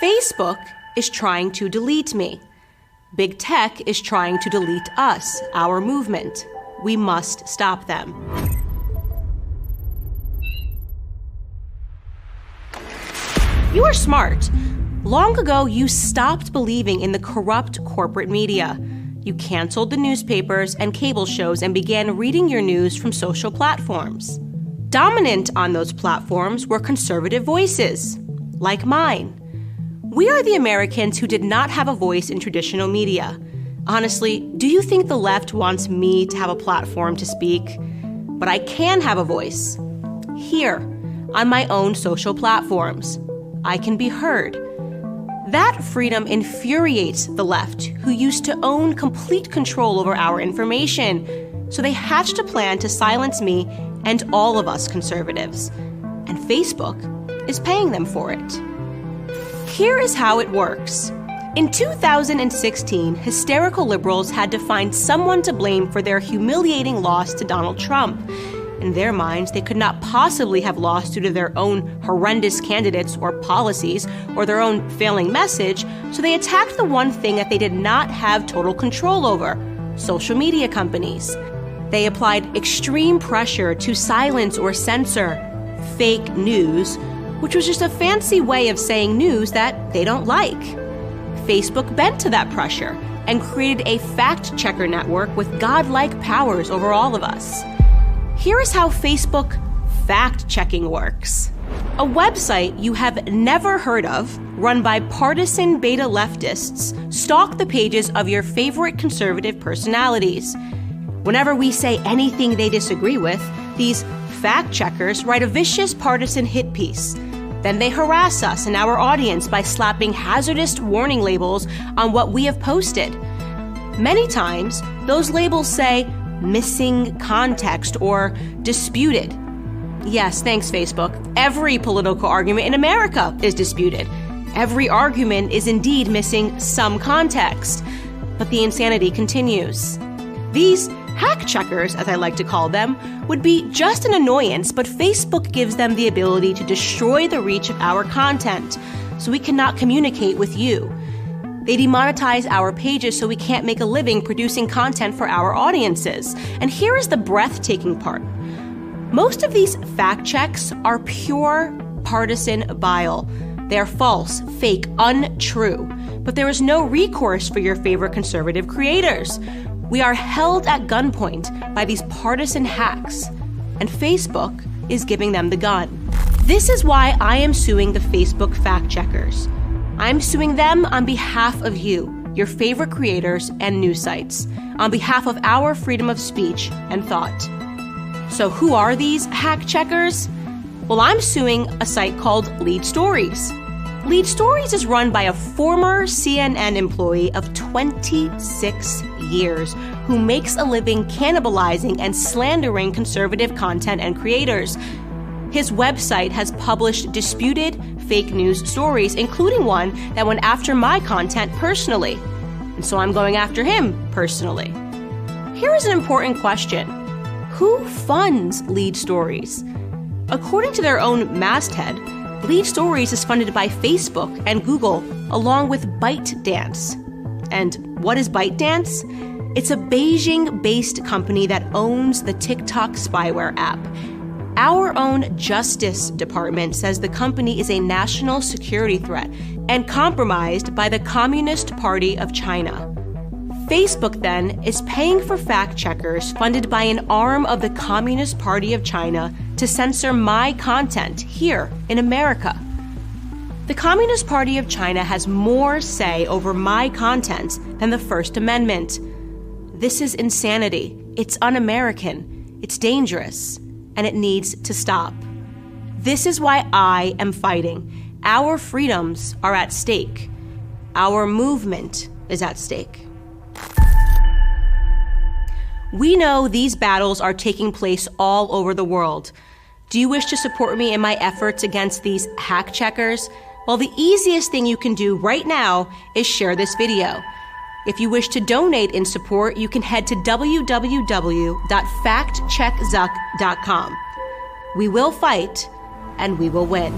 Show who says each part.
Speaker 1: Facebook is trying to delete me. Big tech is trying to delete us, our movement. We must stop them. You are smart. Long ago, you stopped believing in the corrupt corporate media. You canceled the newspapers and cable shows and began reading your news from social platforms. Dominant on those platforms were conservative voices, like mine. We are the Americans who did not have a voice in traditional media. Honestly, do you think the left wants me to have a platform to speak? But I can have a voice. Here, on my own social platforms. I can be heard. That freedom infuriates the left, who used to own complete control over our information. So they hatched a plan to silence me and all of us conservatives. And Facebook is paying them for it. Here is how it works. In 2016, hysterical liberals had to find someone to blame for their humiliating loss to Donald Trump. In their minds, they could not possibly have lost due to their own horrendous candidates or policies or their own failing message, so they attacked the one thing that they did not have total control over: social media companies. They applied extreme pressure to silence or censor fake news, which was just a fancy way of saying news that they don't like. Facebook bent to that pressure and created a fact-checker network with godlike powers over all of us. Here is how Facebook fact-checking works. A website you have never heard of, run by partisan beta leftists, stalk the pages of your favorite conservative personalities. Whenever we say anything they disagree with, these fact-checkers write a vicious partisan hit piece. Then they harass us and our audience by slapping hazardous warning labels on what we have posted. Many times, those labels say missing context or disputed. Yes, thanks, Facebook. Every political argument in America is disputed. Every argument is indeed missing some context. But the insanity continues. These hack checkers, as I like to call them, would be just an annoyance, but Facebook gives them the ability to destroy the reach of our content, so we cannot communicate with you. They demonetize our pages so we can't make a living producing content for our audiences. And here is the breathtaking part. Most of these fact checks are pure partisan bile. They are false, fake, untrue. But there is no recourse for your favorite conservative creators. We are held at gunpoint by these partisan hacks, and Facebook is giving them the gun. This is why I am suing the Facebook fact checkers. I'm suing them on behalf of you, your favorite creators and news sites, on behalf of our freedom of speech and thought. So who are these hack checkers? Well, I'm suing a site called Lead Stories. Lead Stories is run by a former CNN employee of 26 years who makes a living cannibalizing and slandering conservative content and creators. His website has published disputed fake news stories, including one that went after my content personally. And so I'm going after him personally. Here is an important question. Who funds Lead Stories? According to their own masthead, Lead Stories is funded by Facebook and Google, along with ByteDance. And what is ByteDance? It's a Beijing-based company that owns the TikTok spyware app. Our own Justice Department says the company is a national security threat and compromised by the Communist Party of China. Facebook, then, is paying for fact checkers funded by an arm of the Communist Party of China to censor my content here in America. The Communist Party of China has more say over my content than the First Amendment. This is insanity. It's un-American. It's dangerous. And it needs to stop. This is why I am fighting. Our freedoms are at stake. Our movement is at stake. We know these battles are taking place all over the world. Do you wish to support me in my efforts against these hack checkers? Well, the easiest thing you can do right now is share this video. If you wish to donate in support, you can head to www.factcheckzuck.com. We will fight, and we will win.